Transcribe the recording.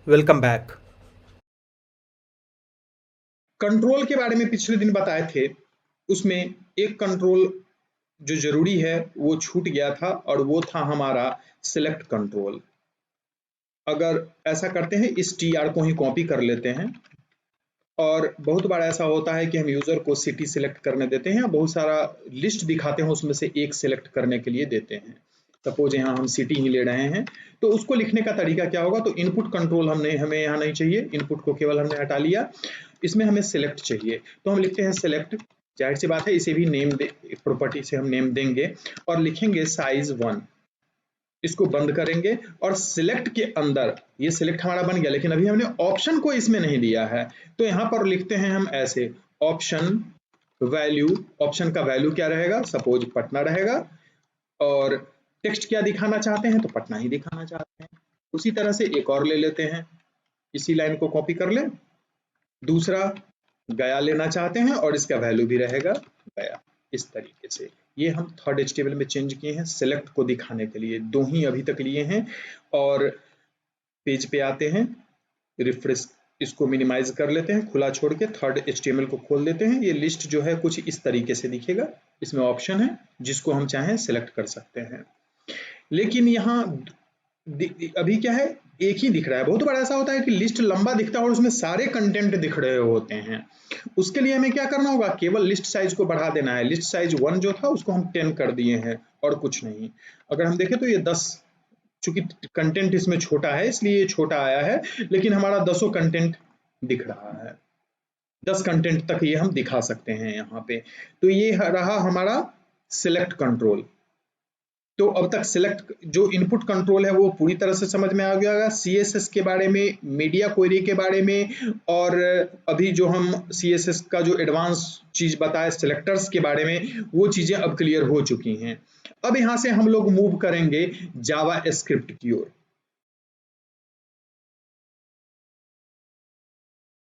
Welcome back. Control के बारे में पिछले दिन बताए थे। उसमें एक कंट्रोल जो जरूरी है वो छूट गया था और वो था हमारा सिलेक्ट कंट्रोल। अगर ऐसा करते हैं, इस टीआर को ही कॉपी कर लेते हैं और बहुत बार ऐसा होता है कि हम यूजर को सिटी सिलेक्ट करने देते हैं, बहुत सारा लिस्ट दिखाते हैं, उसमें से एक सिलेक्ट करने के लिए देते हैं। सपोज यहाँ हम सिटी ही ले रहे हैं, तो उसको लिखने का तरीका क्या होगा? तो इनपुट कंट्रोल हमें यहाँ नहीं चाहिए, इनपुट को केवल हमने हटा लिया। इसमें हमें सिलेक्ट चाहिए, तो हम लिखते हैं सिलेक्ट। जाहिर सी बात है, इसे भी नेम दे, प्रॉपर्टी से हम नेम देंगे और लिखेंगे साइज 1। इसको बंद करेंगे और सिलेक्ट के अंदर ये सिलेक्ट हमारा बन गया, लेकिन अभी हमने ऑप्शन को इसमें नहीं दिया है, तो यहां पर लिखते हैं हम ऐसे ऑप्शन वैल्यू। ऑप्शन का वैल्यू क्या रहेगा? सपोज पटना रहेगा। और टेक्स्ट क्या दिखाना चाहते हैं? तो पटना ही दिखाना चाहते हैं। उसी तरह से एक और ले लेते हैं, इसी लाइन को कॉपी कर लें। दूसरा गया लेना चाहते हैं और इसका वैल्यू भी रहेगा गया। इस तरीके से ये हम थर्ड एचटीएमएल में चेंज किए हैं सिलेक्ट को दिखाने के लिए। दो ही अभी तक लिए हैं और पेज पे आते हैं, रिफ्रेश, इसको मिनिमाइज कर लेते हैं, खुला छोड़ के थर्ड एचटीएमएल को खोल देते हैं। ये लिस्ट जो है कुछ इस तरीके से दिखेगा। इसमें ऑप्शन है, जिसको हम चाहें सिलेक्ट कर सकते हैं। लेकिन यहाँ अभी क्या है, एक ही दिख रहा है। बहुत बार ऐसा होता है कि लिस्ट लंबा दिखता है और उसमें सारे कंटेंट दिख रहे होते हैं। उसके लिए हमें क्या करना होगा? केवल लिस्ट साइज को बढ़ा देना है। लिस्ट साइज 1 जो था उसको हम 10 कर दिए हैं और कुछ नहीं। अगर हम देखें तो ये 10, चूंकि कंटेंट इसमें छोटा है इसलिए ये छोटा आया है, लेकिन हमारा 10 कंटेंट दिख रहा है। 10 कंटेंट तक ये हम दिखा सकते हैं यहाँ पे। तो ये रहा हमारा सिलेक्ट कंट्रोल। तो अब तक सिलेक्ट जो इनपुट कंट्रोल है वो पूरी तरह से समझ में आ गया होगा। सीएसएस के बारे में, मीडिया क्वेरी के बारे में, और अभी जो हम सीएसएस का जो एडवांस चीज बताए सिलेक्टर्स के बारे में, वो चीजें अब क्लियर हो चुकी हैं। अब यहाँ से हम लोग मूव करेंगे जावा स्क्रिप्ट की ओर।